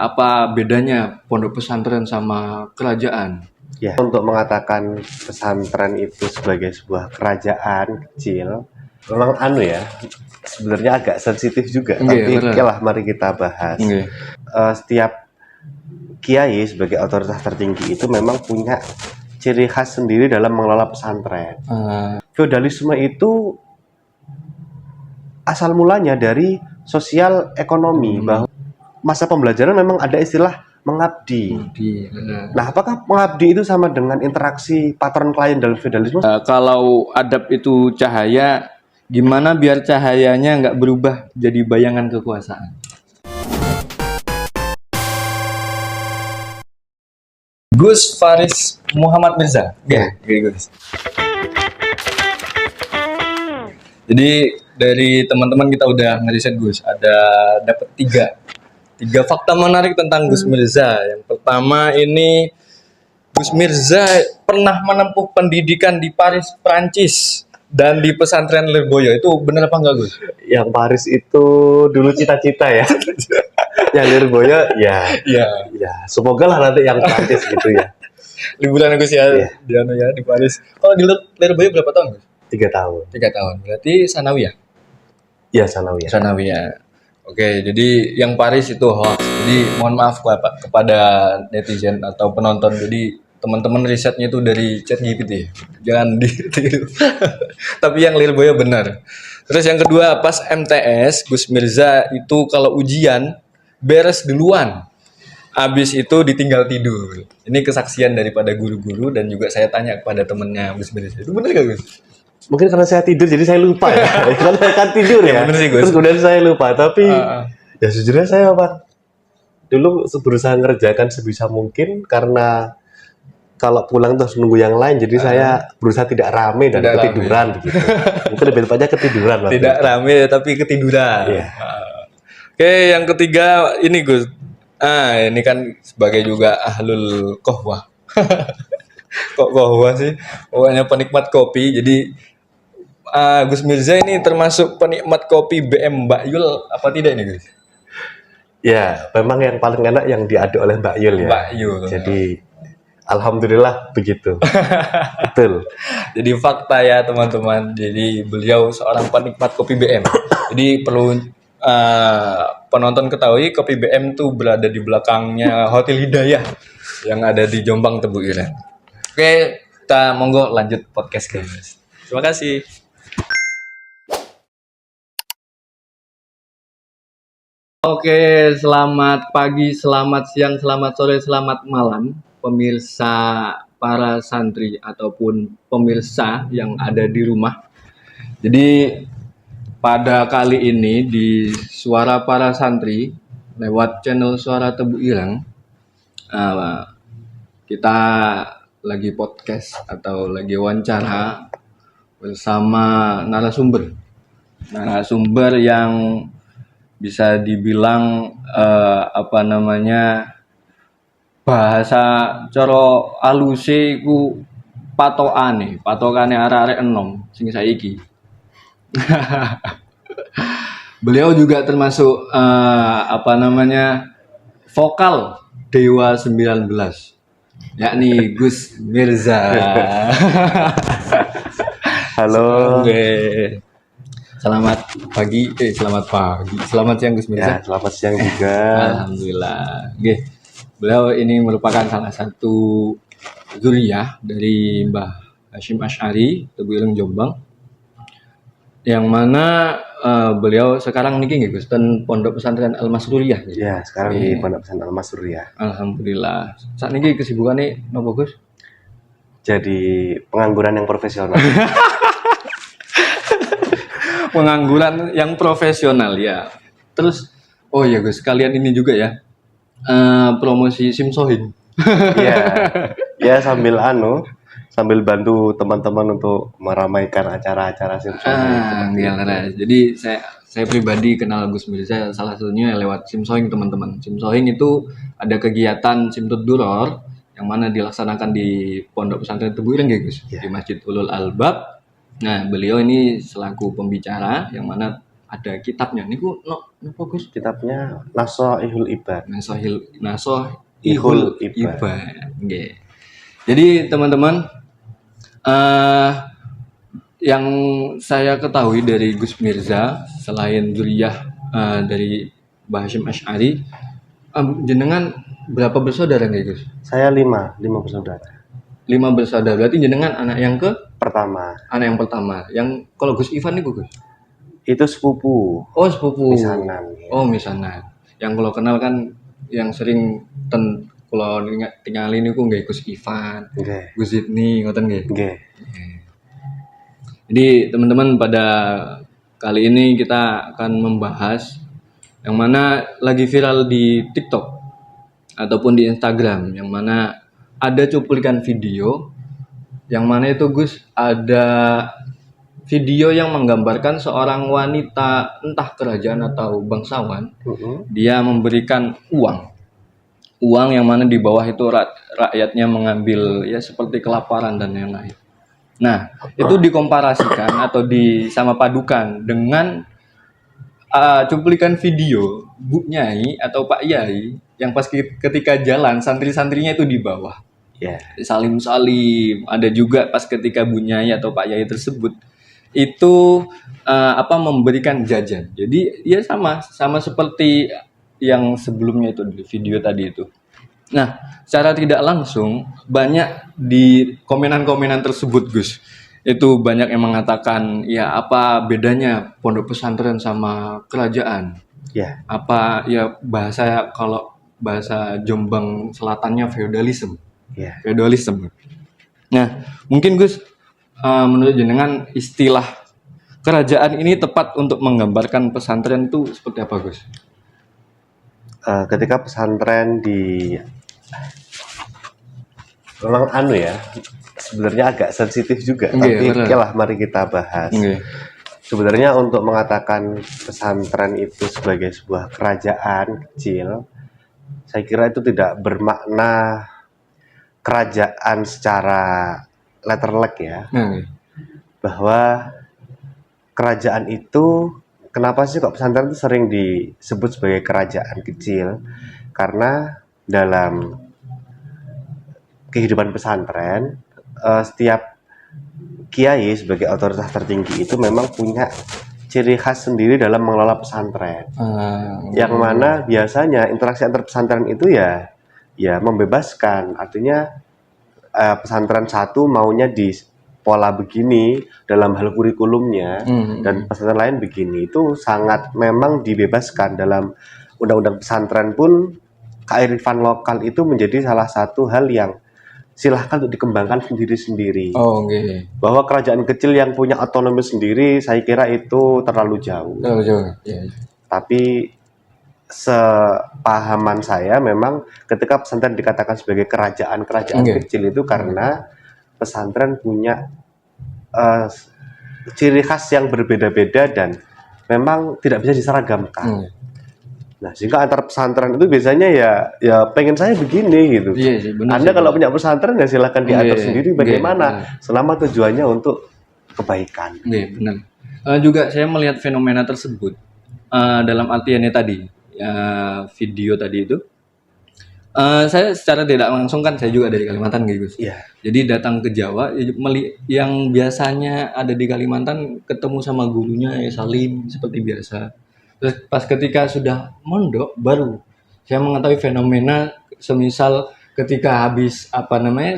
Apa bedanya pondok pesantren sama kerajaan? Ya, untuk mengatakan pesantren itu sebagai sebuah kerajaan kecil, memang sebenarnya agak sensitif juga. Tapi bener. oke lah, mari kita bahas. Setiap kiai sebagai otoritas tertinggi itu memang punya ciri khas sendiri dalam mengelola pesantren. Feodalisme itu asal mulanya dari sosial ekonomi, bahwa masa pembelajaran memang ada istilah mengabdi. Nah, apakah mengabdi itu sama dengan interaksi patron klien dalam feodalisme? Kalau adab itu cahaya, gimana biar cahayanya nggak berubah jadi bayangan kekuasaan? Gus Faris Muhammad Mirza. Gus. Jadi dari teman-teman kita udah ngeriset Gus, ada dapat tiga fakta menarik tentang Gus Mirza. Yang pertama ini Gus Mirza pernah menempuh pendidikan di Paris, Prancis dan di pesantren Lirboyo. Itu benar apa enggak Gus? Yang Paris itu dulu cita-cita ya. Yang Lirboyo ya. Semoga lah nanti yang Prancis gitu ya. Liburan Gus ya, di Paris. Kalau di Lirboyo berapa tahun Gus? 3 tahun. 3 tahun. Berarti sanawiyah? Iya, sanawiyah. Sanawiyah. Oke, jadi yang Paris itu hoax. Jadi mohon maaf kepada netizen atau penonton. Jadi teman-teman risetnya itu dari ChatGPT. Jangan ditiru. Tapi yang Lirboyo benar. Terus yang kedua, pas MTS, Gus Mirza itu kalau ujian beres duluan. Habis itu ditinggal tidur. Ini kesaksian daripada guru-guru dan juga saya tanya kepada temennya Gus Mirza. Itu benar gak Gus? Mungkin karena saya tidur jadi saya lupa ya. Karena saya kan tidur ya. Bener sih, Gus. Terus kemudian saya lupa. Tapi ya sejujurnya saya dulu berusaha ngerjakan sebisa mungkin, karena kalau pulang terus nunggu yang lain, jadi saya berusaha tidak rame dan ketiduran begitu. Mungkin lebih tepatnya ketiduran. Tidak rame tapi ketiduran. Oke, yang ketiga ini Gus. Ini kan sebagai juga ahlul kohwah. Kok kohwah sih? Pokoknya penikmat kopi. Jadi Gus Mirza ini termasuk penikmat kopi BM Mbak Yul apa tidak ini Gus? Ya, memang yang paling enak yang diaduk oleh Mbak Yul ya. Mbak Yul. Jadi alhamdulillah begitu. Betul. Jadi fakta ya teman-teman. Jadi beliau seorang penikmat kopi BM. Jadi perlu penonton ketahui, kopi BM tuh berada di belakangnya Hotel Hidayah yang ada di Jombang Tebu Ireng. Oke, kita monggo lanjut podcast guys. Terima kasih. Oke, selamat pagi, selamat siang, selamat sore, selamat malam pemirsa para santri ataupun pemirsa yang ada di rumah. Jadi pada kali ini di Suara Para Santri lewat channel Suara Tebu Ireng, kita lagi podcast atau lagi wawancara bersama narasumber yang bisa dibilang bahasa coro aluse iku patokane arek-arek enom sing saiki. Beliau juga termasuk vokal Dewa 19, yakni Gus Mirza. Halo. Selamat pagi, selamat siang Gus Mirza. Ya, selamat siang juga. Alhamdulillah. Beliau ini merupakan salah satu zuriyah dari Mbah Hashim Asy'ari Tebu Ireng Jombang, yang mana beliau sekarang niki nggih Gus ten Pondok Pesantren Al-Masruriyah. Ya, sekarang di Pondok Pesantren Al-Masruriyah. Alhamdulillah. Saat niki kesibukane napa Gus? Jadi pengangguran yang profesional. Pengangguran yang profesional ya. Terus oh ya Gus, kalian ini juga ya promosi SIM Sohing. Ya sambil bantu teman-teman untuk meramaikan acara-acara SIM Sohing. Jadi saya pribadi kenal Gus Mirza salah satunya lewat SIM Sohing teman-teman. SIM Sohing itu ada kegiatan Simtud Duror yang mana dilaksanakan di Pondok Pesantren Tebu Ireng Gus, di Masjid Ulul Albab. Nah, beliau ini selaku pembicara yang mana ada kitabnya. Niku Apa Gus? Kitabnya Nasoihul Ibad. Nasoihul Ibad. Nggih. Jadi teman-teman, yang saya ketahui dari Gus Mirza, selain zuriyah dari Mbah Hasyim Asy'ari, jenengan berapa bersaudara nggih Gus? Saya 5 bersaudara. 5 bersaudara. Berarti jenengan anak yang Pertama, pertama. Yang kalau Gus Ivan nih Gus? itu sepupu. Oh sepupu. Misanan. Ya. Oh misanan. Yang kalau kenal kan yang sering kalau tinggalin niku nggih Gus Ivan, Nggih. Gus Ibni, ngoten nggih. Nggih. Jadi teman-teman, pada kali ini kita akan membahas yang mana lagi viral di TikTok ataupun di Instagram, yang mana ada cuplikan video yang mana itu Gus, ada video yang menggambarkan seorang wanita entah kerajaan atau bangsawan, dia memberikan uang yang mana di bawah itu rakyatnya mengambil ya seperti kelaparan dan yang lain. Nah, itu dikomparasikan atau disama padukan dengan cuplikan video Bu Nyai atau Pak Yai yang pas ketika jalan santri-santrinya itu di bawah. Ya. Salim-salim. Ada juga pas ketika Bu Nyai atau Pak Yai tersebut itu memberikan jajan. Jadi ya sama seperti yang sebelumnya itu di video tadi itu. Nah, secara tidak langsung banyak di komenan-komenan tersebut Gus, itu banyak yang mengatakan ya apa bedanya pondok pesantren sama kerajaan, Ya. apa ya kalau bahasa Jombang Selatannya feodalisme. Ya. Feodalisme. Nah, mungkin Gus, menurut jenengan istilah kerajaan ini tepat untuk menggambarkan pesantren itu seperti apa Gus? Ketika pesantren memang sebenarnya agak sensitif juga, tapi okelah mari kita bahas. Sebenarnya untuk mengatakan pesantren itu sebagai sebuah kerajaan kecil, saya kira itu tidak bermakna kerajaan secara letterlek ya. Bahwa kerajaan itu, kenapa sih kok pesantren itu sering disebut sebagai kerajaan kecil? Karena dalam kehidupan pesantren, setiap kiai sebagai otoritas tertinggi itu memang punya ciri khas sendiri dalam mengelola pesantren. Yang mana biasanya interaksi antar pesantren itu ya membebaskan. Artinya pesantren satu maunya di pola begini dalam hal kurikulumnya, dan pesantren lain begini. Itu sangat memang dibebaskan. Dalam undang-undang pesantren pun kearifan lokal itu menjadi salah satu hal yang silahkan untuk dikembangkan sendiri-sendiri. Bahwa kerajaan kecil yang punya otonomi sendiri, saya kira itu terlalu jauh. Tapi sepahaman saya memang ketika pesantren dikatakan sebagai kerajaan kecil itu karena pesantren punya ciri khas yang berbeda-beda dan memang tidak bisa diseragamkan. Nah, sehingga antar pesantren itu biasanya ya pengen saya begini gitu. Anda kalau punya pesantren ya silakan diatur sendiri bagaimana, selama tujuannya untuk kebaikan. Benar. Juga saya melihat fenomena tersebut dalam artiannya tadi, video tadi itu. Saya secara tidak langsung kan saya juga dari Kalimantan gitu. Jadi datang ke Jawa, yang biasanya ada di Kalimantan ketemu sama gurunya ya salim seperti biasa. Terus pas ketika sudah mondok baru saya mengetahui fenomena semisal ketika habis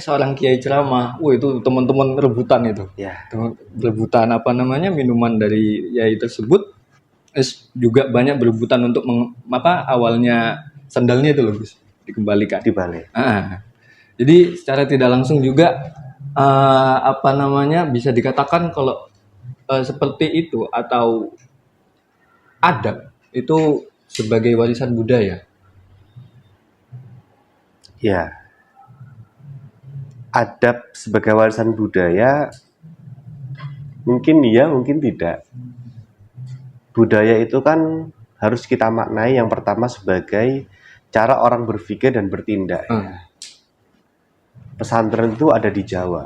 seorang kiai ceramah, itu teman-teman rebutan itu. Rebutan minuman dari kiai tersebut. Juga banyak berebutan untuk awalnya sandalnya itu loh Gus, dikembalikan. Jadi secara tidak langsung juga bisa dikatakan kalau seperti itu atau adab itu sebagai warisan budaya. Ya, adab sebagai warisan budaya mungkin iya, mungkin tidak. Budaya itu kan harus kita maknai yang pertama sebagai cara orang berpikir dan bertindak. Pesantren itu ada di Jawa.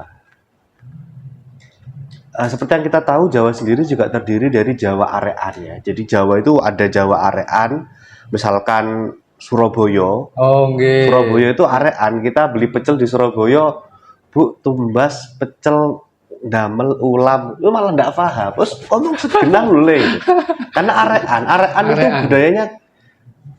seperti yang kita tahu, Jawa sendiri juga terdiri dari Jawa arean ya. Jadi Jawa itu ada Jawa arean, misalkan Surabaya. Oh, nggih. Surabaya itu arean, kita beli pecel di Surabaya, Bu, tumbas, pecel, damel, ulam, lu malah nggak paham. Terus ngomong segenang lu Le. Karena arean itu Arean. budayanya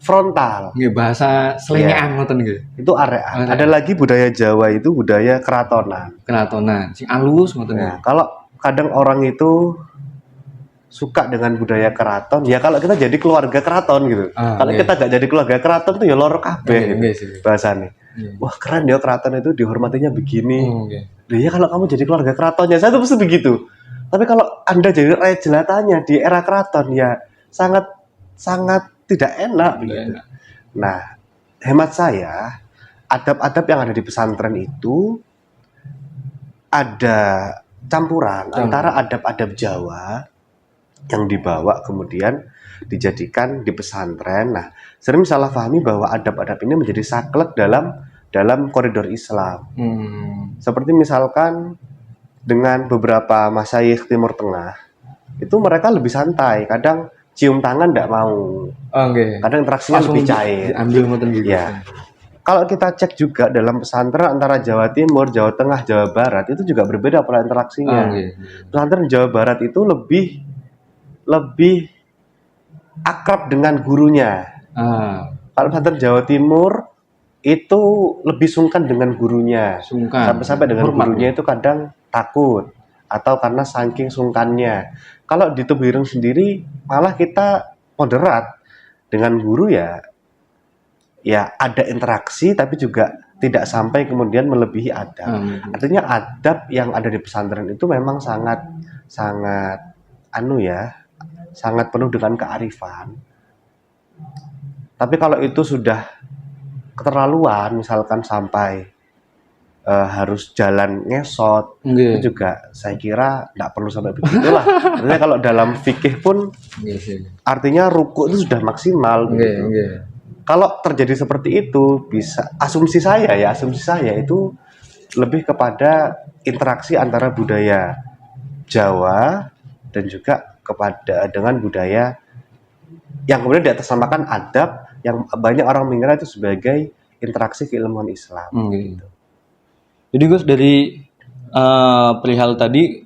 frontal. Nggih, bahasa selengean ngoten nggih. Itu arean. Arean. Ada lagi budaya Jawa itu budaya keratonan. Keratonan, sing alus ngoten nggih. Nah, kalau kadang orang itu suka dengan budaya keraton, ya kalau kita jadi keluarga keraton gitu. Kalau Oke. kita gak jadi keluarga keraton tuh ya loro kabeh Nggih, gitu. nggih sih. Bahasanya. Iya. Wah, keren ya keraton itu dihormatinya begini. Oh, nggih. Loh ya kalau kamu jadi keluarga keratonnya, saya tuh mesti begitu. Tapi kalau Anda jadi rakyat jelatanya di era keraton ya sangat sangat tidak enak begitu. enak. Nah, hemat saya, adab-adab yang ada di pesantren itu ada campuran antara adab-adab Jawa yang dibawa kemudian dijadikan di pesantren. Nah, sering salah pahami bahwa adab-adab ini menjadi saklek dalam koridor Islam. Seperti misalkan dengan beberapa masyayikh Timur Tengah, itu mereka lebih santai. Kadang cium tangan tidak mau. Oh, nggih. Kadang interaksinya Langsung lebih cair. diambil ngoten gitu. Ya. Kalau kita cek juga dalam pesantren antara Jawa Timur, Jawa Tengah, Jawa Barat itu juga berbeda pola Oh, interaksinya. nggih. Pesantren Jawa Barat itu lebih akrab dengan gurunya. Kalau pesantren Jawa Timur itu lebih sungkan dengan gurunya. Sungkan. Sampai-sampai dengan Hormat. gurunya itu kadang takut atau karena saking sungkannya. Kalau di Tebireng sendiri malah kita moderat dengan guru ya ada interaksi tapi juga tidak sampai kemudian melebihi adab. Artinya adab yang ada di pesantren itu memang sangat sangat penuh dengan kearifan. Tapi kalau itu sudah keterlaluan, misalkan sampai harus jalan ngesot, Nggih. itu juga saya kira tidak perlu sampai begitulah. Artinya kalau dalam fikih pun Nggih sih. artinya ruku itu sudah maksimal. Nggih, begitu. nggih. Kalau terjadi seperti itu, bisa asumsi saya itu lebih kepada interaksi antara budaya Jawa dan juga dengan budaya yang kemudian diatasnamakan adab yang banyak orang mengira itu sebagai interaksi keilmuan Islam. Gitu. Jadi Gus dari perihal tadi,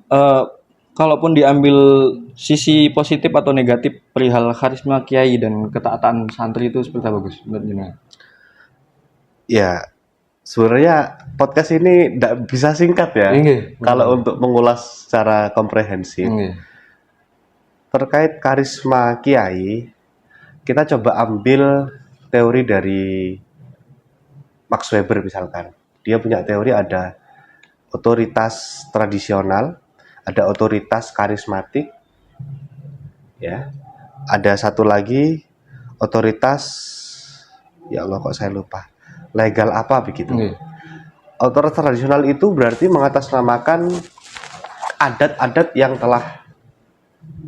kalaupun diambil sisi positif atau negatif perihal karisma kiai dan ketaatan santri itu seperti apa Gus? Menurut jenengan? Ya, sebenarnya podcast ini tidak bisa singkat ya. Nggih. Kalau untuk mengulas secara komprehensif Nggih. terkait karisma kiai, kita coba ambil teori dari Max Weber misalkan. Dia punya teori ada otoritas tradisional, ada otoritas karismatik, ya. Ada satu lagi otoritas, ya Allah kok saya lupa, legal apa begitu. Otoritas tradisional itu berarti mengatasnamakan adat-adat yang telah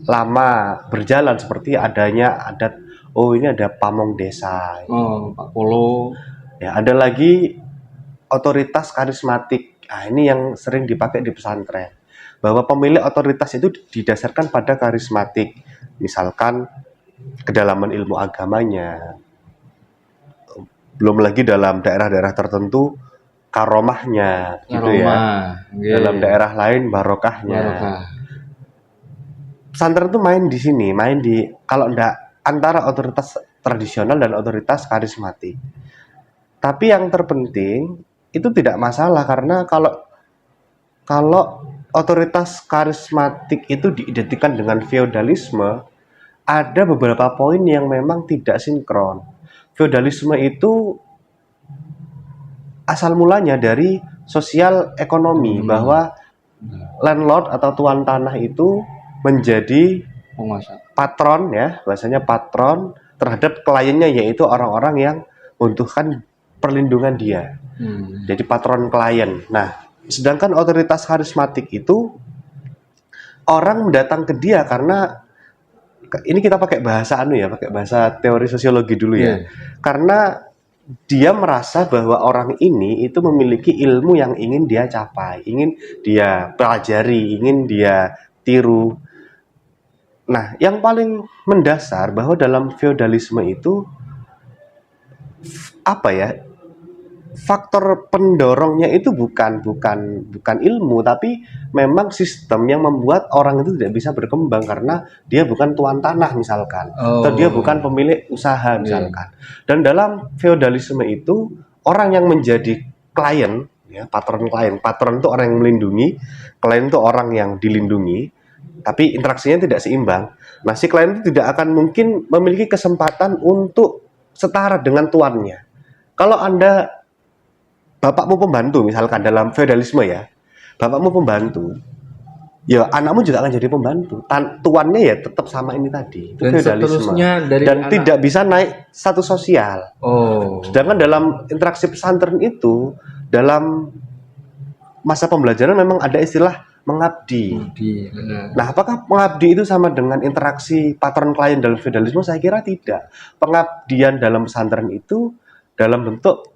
lama berjalan, seperti adanya adat, oh ini ada pamong desa. Oh, Pak Polo. Ya, ada lagi otoritas karismatik. Nah, ini yang sering dipakai di pesantren. Bahwa pemilik otoritas itu didasarkan pada karismatik. Misalkan kedalaman ilmu agamanya. Belum lagi dalam daerah-daerah tertentu karomahnya, gitu ya. Dalam daerah lain barokahnya. Pesantren itu main di sini, kalau enggak antara otoritas tradisional dan otoritas karismatik. Tapi yang terpenting itu tidak masalah karena kalau otoritas karismatik itu diidentikan dengan feodalisme, ada beberapa poin yang memang tidak sinkron. Feodalisme itu asal mulanya dari sosial ekonomi, bahwa landlord atau tuan tanah itu menjadi patron, ya bahasanya patron terhadap kliennya, yaitu orang-orang yang membutuhkan perlindungan dia. Jadi patron klien. Nah, sedangkan otoritas karismatik itu orang mendatang ke dia karena ini kita pakai bahasa pakai bahasa teori sosiologi dulu ya. Karena dia merasa bahwa orang ini itu memiliki ilmu yang ingin dia capai, ingin dia pelajari, ingin dia tiru. Nah, yang paling mendasar bahwa dalam feodalisme itu apa ya? Faktor pendorongnya itu bukan ilmu, tapi memang sistem yang membuat orang itu tidak bisa berkembang karena dia bukan tuan tanah misalkan, atau dia Oh, bukan pemilik usaha iya. misalkan. Dan dalam feodalisme itu orang yang menjadi klien, ya patron itu orang yang melindungi, klien itu orang yang dilindungi, tapi interaksinya tidak seimbang. Nah, si klien itu tidak akan mungkin memiliki kesempatan untuk setara dengan tuannya. Kalau Anda bapakmu pembantu misalkan dalam feodalisme ya, bapakmu pembantu, ya anakmu juga akan jadi pembantu. Tuannya ya tetap sama ini tadi, itu Dan feodalisme. seterusnya dari Dan anak. tidak bisa naik status sosial. Oh, Sedangkan dalam interaksi pesantren itu, dalam masa pembelajaran memang ada istilah mengabdi. benar. Nah, apakah pengabdi itu sama dengan interaksi patron klien dalam feodalisme? Saya kira tidak. Pengabdian dalam pesantren itu dalam bentuk,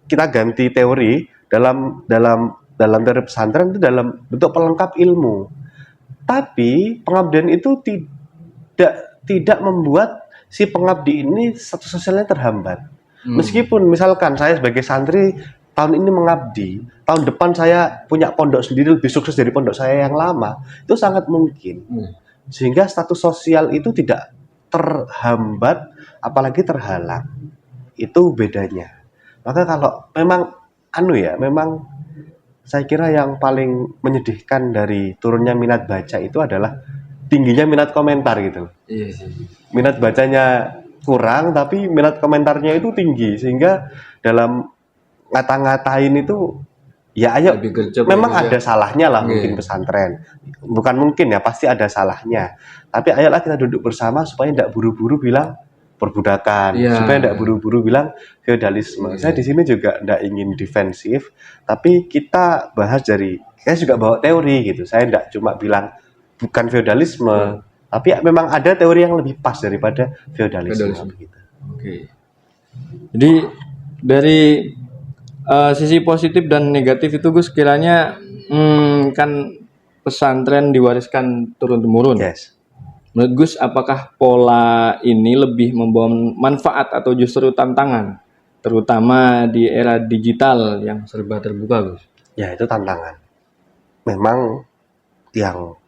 kita ganti teori, dalam teori pesantren itu dalam bentuk pelengkap ilmu. Tapi pengabdian itu tidak membuat si pengabdi ini status sosialnya terhambat. Meskipun misalkan saya sebagai santri tahun ini mengabdi, tahun depan saya punya pondok sendiri lebih sukses dari pondok saya yang lama, itu sangat mungkin. Sehingga status sosial itu tidak terhambat, apalagi terhalang. Itu bedanya. Maka kalau memang memang saya kira yang paling menyedihkan dari turunnya minat baca itu adalah tingginya minat komentar gitu. Iya sih. Minat bacanya kurang tapi minat komentarnya itu tinggi, sehingga dalam ngata-ngatain itu ya ayo, Lebih gercep memang ya, ada salahnya lah Iya. mungkin pesantren. Bukan mungkin ya, pasti ada salahnya. Tapi ayolah kita duduk bersama supaya tidak buru-buru bilang perbudakan, Iya. supaya tidak buru-buru bilang feodalisme. Saya di sini juga tidak ingin defensif, tapi kita bahas saya juga bawa teori gitu. Saya tidak cuma bilang bukan feodalisme, tapi memang ada teori yang lebih pas daripada feodalisme. Gitu. Oke. Jadi dari sisi positif dan negatif itu Gus, kiranya kan pesantren diwariskan turun-temurun. Yes. Menurut Gus, apakah pola ini lebih membawa manfaat atau justru tantangan, terutama di era digital yang serba terbuka, Gus? Ya, itu tantangan. Memang yang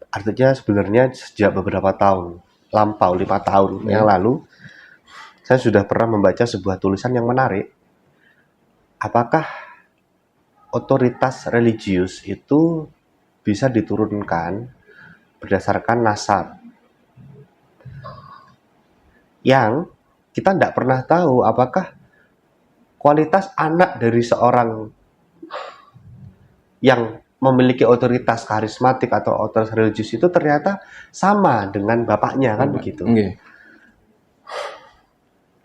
artinya sebenarnya sejak beberapa tahun, lampau 5 tahun yang lalu, saya sudah pernah membaca sebuah tulisan yang menarik. Apakah otoritas religius itu bisa diturunkan berdasarkan nasab? Yang kita tidak pernah tahu apakah kualitas anak dari seorang yang memiliki otoritas karismatik atau otoritas religius itu ternyata sama dengan bapaknya, kan begitu. Okay.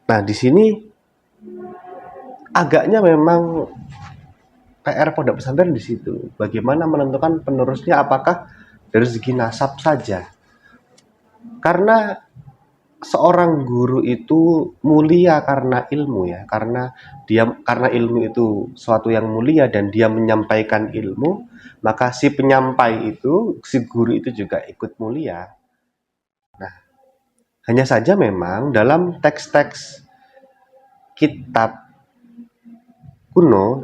Nah, di sini agaknya memang PR pondok pesantren di situ. Bagaimana menentukan penerusnya, apakah dari segi nasab saja? Karena seorang guru itu mulia karena ilmu ya, karena ilmu itu suatu yang mulia dan dia menyampaikan ilmu, maka si penyampai itu, si guru itu juga ikut mulia. Nah, hanya saja memang dalam teks-teks kitab kuno,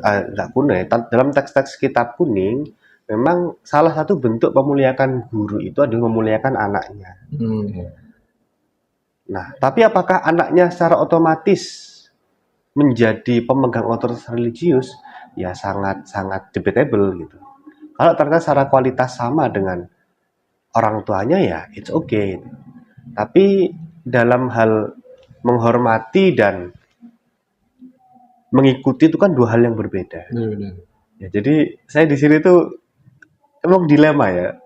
dalam teks-teks kitab kuning, memang salah satu bentuk memuliakan guru itu adalah memuliakan anaknya. Nah, tapi apakah anaknya secara otomatis menjadi pemegang otoritas religius? Ya sangat debatable gitu. Kalau ternyata secara kualitas sama dengan orang tuanya, ya it's okay. Tapi dalam hal menghormati dan mengikuti itu kan dua hal yang berbeda. Ya, jadi saya di sini tuh emang dilema ya,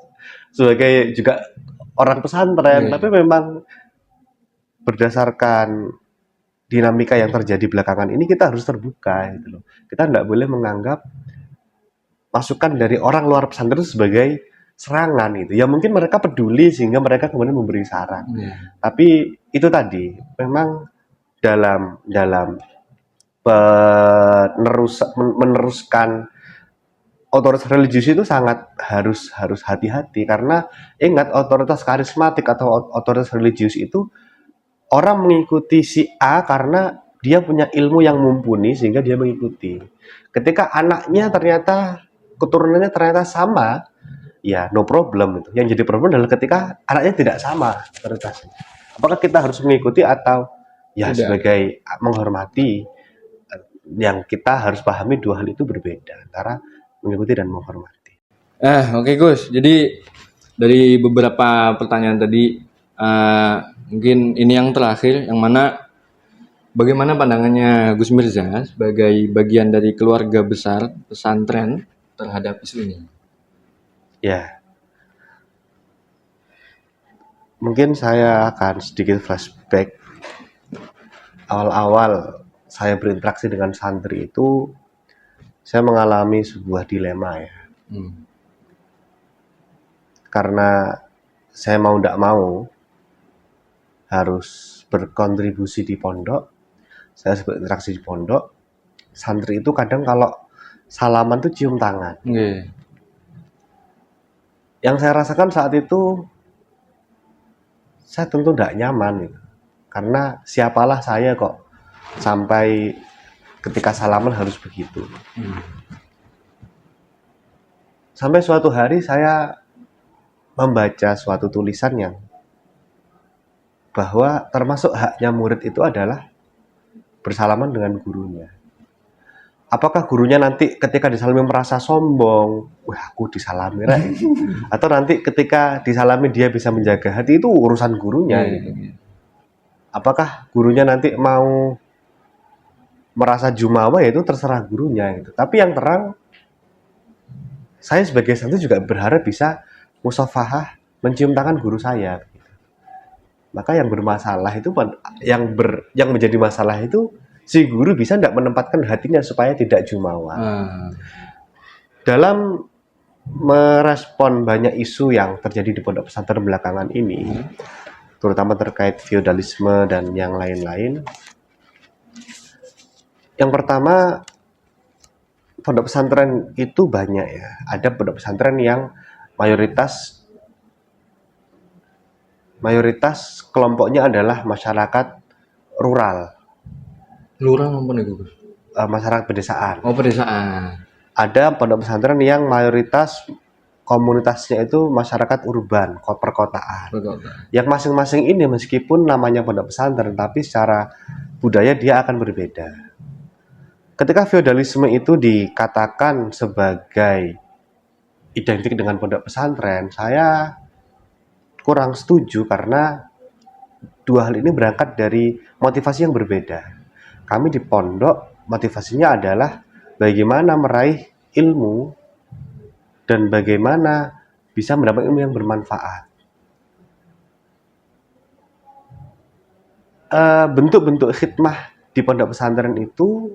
sebagai juga orang pesantren, tapi memang berdasarkan dinamika yang terjadi belakangan ini kita harus terbuka gitu loh. Kita tidak boleh menganggap masukan dari orang luar pesantren sebagai serangan gitu. Ya mungkin mereka peduli sehingga mereka kemudian memberi saran. Tapi itu tadi memang dalam meneruskan otoritas religius itu sangat harus hati-hati, karena ingat, otoritas karismatik atau otoritas religius itu orang mengikuti si A karena dia punya ilmu yang mumpuni sehingga dia mengikuti. Ketika anaknya ternyata keturunannya ternyata sama, ya no problem itu. Yang jadi problem adalah ketika anaknya tidak sama otoritasnya. Apakah kita harus mengikuti atau ya Tidak. sebagai menghormati? Yang kita harus pahami dua hal itu berbeda antara mengikuti dan menghormati. Oke Gus, jadi dari beberapa pertanyaan tadi, mungkin ini yang terakhir, yang mana bagaimana pandangannya Gus Mirza sebagai bagian dari keluarga besar pesantren terhadap isu ini? Ya, mungkin saya akan sedikit flashback. Awal-awal saya berinteraksi dengan santri itu, saya mengalami sebuah dilema ya. Karena saya mau tidak mau harus berkontribusi di pondok, saya berinteraksi di pondok. Santri itu kadang kalau salaman tuh cium tangan. Yang saya rasakan saat itu, saya tentu tidak nyaman gitu. Karena siapalah saya kok sampai ketika salaman harus begitu. Sampai suatu hari saya membaca suatu tulisan yang bahwa termasuk haknya murid itu adalah bersalaman dengan gurunya. Apakah gurunya nanti ketika disalami merasa sombong, wah aku disalami atau nanti ketika disalami dia bisa menjaga hati, itu urusan gurunya gitu. Apakah gurunya nanti mau merasa jumawa, ya itu terserah gurunya gitu. Tapi yang terang, saya sebagai santri juga berharap bisa musafahah, mencium tangan guru saya gitu. Maka yang bermasalah itu yang menjadi masalah itu si guru bisa tidak menempatkan hatinya supaya tidak jumawa. Dalam merespon banyak isu yang terjadi di pondok pesantren belakangan ini, terutama terkait feodalisme dan yang lain-lain. Yang pertama, pondok pesantren itu banyak ya. Ada pondok pesantren yang mayoritas kelompoknya adalah masyarakat rural. Lurah apa nih Gus? Masyarakat pedesaan. Oh, pedesaan. Ada pondok pesantren yang mayoritas komunitasnya itu masyarakat urban, perkotaan. Yang masing-masing ini meskipun namanya pondok pesantren, tapi secara budaya dia akan berbeda. Ketika feodalisme itu dikatakan sebagai identik dengan pondok pesantren, saya kurang setuju karena dua hal ini berangkat dari motivasi yang berbeda. Kami di pondok motivasinya adalah bagaimana meraih ilmu dan bagaimana bisa mendapat ilmu yang bermanfaat. Bentuk-bentuk khidmah di pondok pesantren itu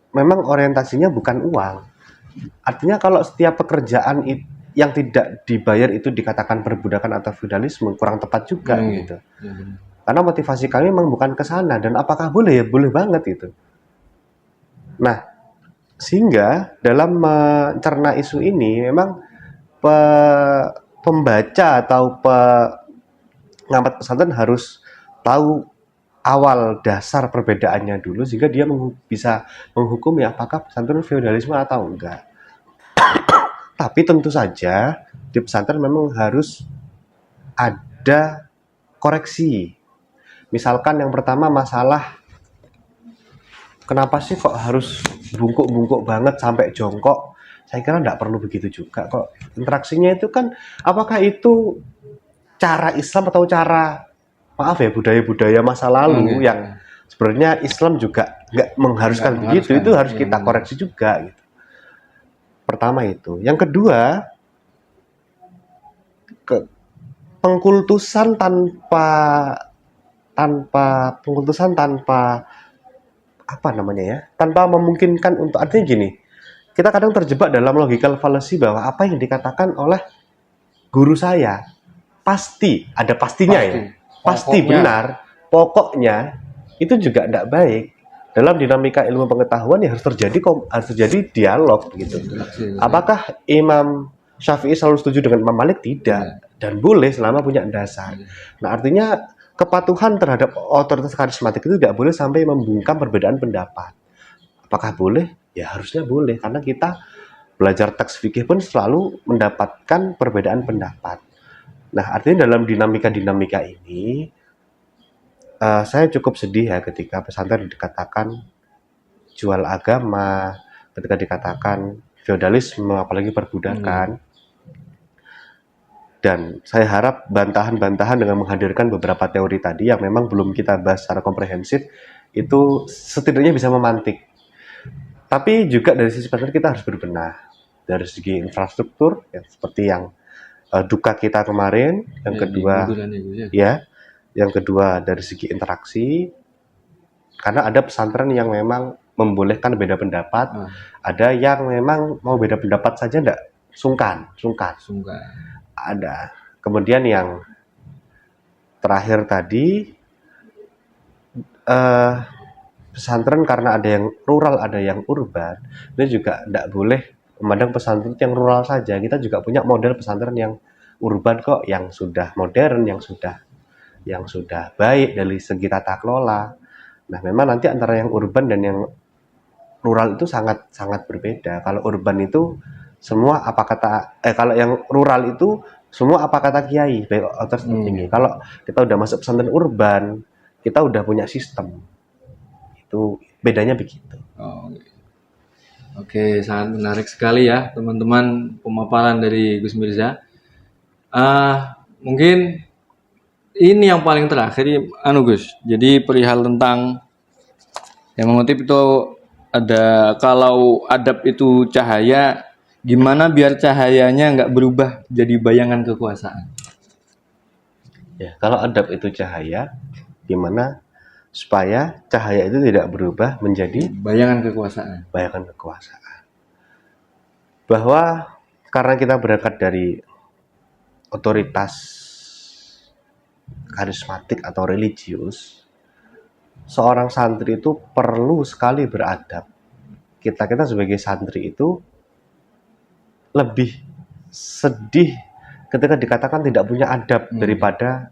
memang orientasinya bukan uang. Artinya kalau setiap pekerjaan yang tidak dibayar itu dikatakan perbudakan atau feudalisme, kurang tepat juga gitu. Karena motivasi kami memang bukan ke sana, dan apakah boleh? Ya boleh banget itu. Nah, sehingga dalam mencerna isu ini memang pembaca atau pengamat pesantren harus tahu awal dasar perbedaannya dulu sehingga dia bisa menghukumi apakah pesantren feodalisme atau enggak. Tapi tentu saja di pesantren memang harus ada koreksi. Misalkan yang pertama masalah kenapa sih kok harus bungkuk-bungkuk banget sampai jongkok? Saya kira enggak perlu begitu juga kok. Interaksinya itu kan apakah itu cara Islam atau cara budaya-budaya masa lalu yang sebenarnya Islam juga nggak mengharuskan begitu, itu harus kita koreksi juga gitu. Pertama itu. Yang kedua, pengkultusan tanpa apa namanya ya, tanpa memungkinkan untuk, artinya gini, kita kadang terjebak dalam logical fallacy bahwa apa yang dikatakan oleh guru saya pasti ada pastinya Pasti. ya, pasti Pokoknya. benar, pokoknya itu juga tidak baik. Dalam dinamika ilmu pengetahuan ya harus terjadi dialog gitu. Apakah Imam Syafi'i selalu setuju dengan Imam Malik? Tidak, dan boleh selama punya dasar. Nah, artinya kepatuhan terhadap otoritas karismatik itu tidak boleh sampai membungkam perbedaan pendapat. Apakah boleh? Ya harusnya boleh, karena kita belajar teks fikih pun selalu mendapatkan perbedaan pendapat. Nah, artinya dalam dinamika-dinamika ini, saya cukup sedih ya ketika pesantren dikatakan jual agama, ketika dikatakan feodalisme, apalagi perbudakan. Dan saya harap bantahan-bantahan dengan menghadirkan beberapa teori tadi yang memang belum kita bahas secara komprehensif, itu setidaknya bisa memantik. Tapi juga dari sisi pesantren kita harus berbenah. Dari segi infrastruktur, ya, seperti yang duka kita kemarin, yang kedua, yang kedua dari segi interaksi, karena ada pesantren yang memang membolehkan beda pendapat, ada yang memang mau beda pendapat saja enggak sungkan. Ada. Kemudian yang terakhir tadi, pesantren karena ada yang rural, ada yang urban, itu juga enggak boleh memandang pesantren yang rural saja. Kita juga punya model pesantren yang urban kok, yang sudah modern, yang sudah baik dari segi tata kelola. Nah, memang nanti antara yang urban dan yang rural itu sangat berbeda. Kalau urban itu semua apa kata kalau yang rural itu semua apa kata kiai, baik otoritas tertinggi. Kalau kita udah masuk pesantren urban, kita udah punya sistem. Itu bedanya begitu. Oke, sangat menarik sekali ya teman-teman pemaparan dari Gus Mirza. Mungkin ini yang paling terakhir, Gus. Jadi perihal tentang yang mengutip itu ada, kalau adab itu cahaya, gimana biar cahayanya nggak berubah jadi bayangan kekuasaan? Ya, kalau adab itu cahaya, gimana supaya cahaya itu tidak berubah menjadi bayangan kekuasaan? Bayangan kekuasaan. Bahwa karena kita berangkat dari otoritas karismatik atau religius, seorang santri itu perlu sekali beradab. Kita sebagai santri itu lebih sedih ketika dikatakan tidak punya adab daripada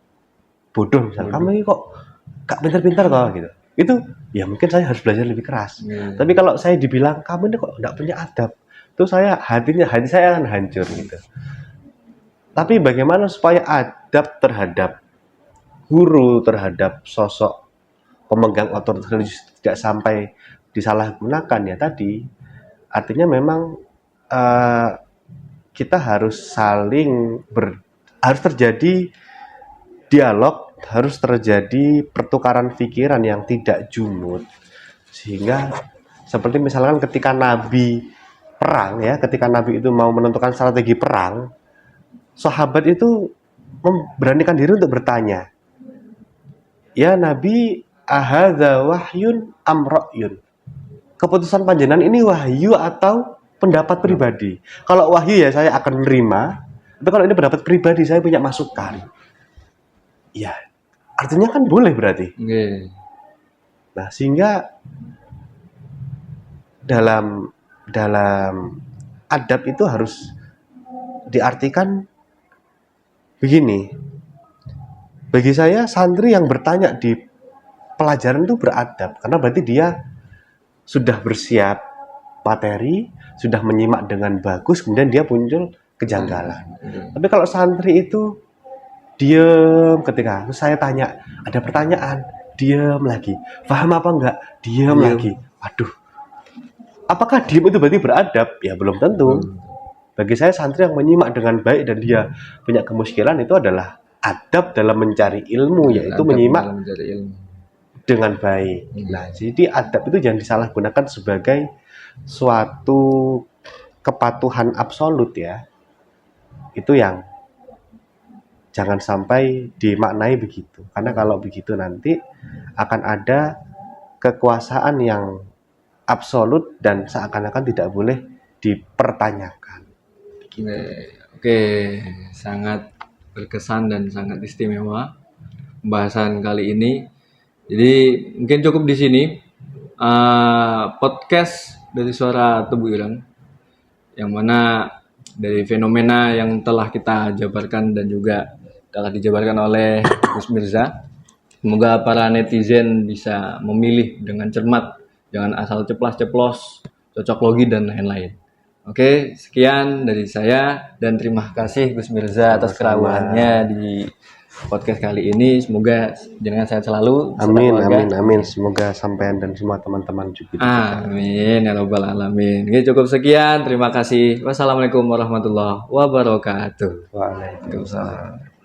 bodoh. Misalnya, kamu ini kok gak pintar-pintar kok gitu. Itu ya mungkin saya harus belajar lebih keras. Tapi kalau saya dibilang kamu ini kok gak punya adab, itu hati saya akan hancur gitu. Tapi bagaimana supaya adab terhadap guru, terhadap sosok pemegang otoritas religius tidak sampai disalahgunakan ya tadi. Artinya memang kita harus harus terjadi dialog, harus terjadi pertukaran pikiran yang tidak jumut. Sehingga seperti misalkan ketika Nabi perang ya, ketika Nabi itu mau menentukan strategi perang, sahabat itu memberanikan diri untuk bertanya, ya Nabi, ahadza wahyun am ra'yun? Keputusan panjenengan ini wahyu atau pendapat pribadi? Kalau wahyu ya saya akan menerima, tapi kalau ini pendapat pribadi saya punya masukan. Ya, artinya kan boleh berarti. Nah, sehingga dalam adab itu harus diartikan begini. Bagi saya santri yang bertanya di pelajaran itu beradab, karena berarti dia sudah bersiap materi, sudah menyimak dengan bagus, kemudian dia muncul kejanggalan. Tapi kalau santri itu diam, ketika saya tanya, ada pertanyaan, diam lagi. Paham apa enggak? Diam lagi. Waduh. Apakah diam itu berarti beradab? Ya belum tentu. Bagi saya santri yang menyimak dengan baik dan dia punya kemuskilan itu adalah adab dalam mencari ilmu, yaitu menyimak dengan baik. Nah, jadi adab itu jangan disalahgunakan sebagai suatu kepatuhan absolut ya. Itu yang jangan sampai dimaknai begitu. Karena kalau begitu nanti akan ada kekuasaan yang absolut dan seakan-akan tidak boleh dipertanyakan. Oke, sangat berkesan dan sangat istimewa pembahasan kali ini. Jadi mungkin cukup di sini podcast dari Suara Tebu Ireng, yang mana dari fenomena yang telah kita jabarkan dan juga telah dijabarkan oleh Gus Mirza. Semoga para netizen bisa memilih dengan cermat, jangan asal ceplas-ceplos, cocok logi dan lain-lain. Oke, sekian dari saya dan terima kasih Gus Mirza atas kerawahannya di podcast kali ini. Semoga jenengan sehat selalu. Amin. Semoga sampean dan semua teman-teman juga. Amin ya robbal alamin. Oke, cukup sekian. Terima kasih. Wassalamualaikum warahmatullahi wabarakatuh. Waalaikumsalam.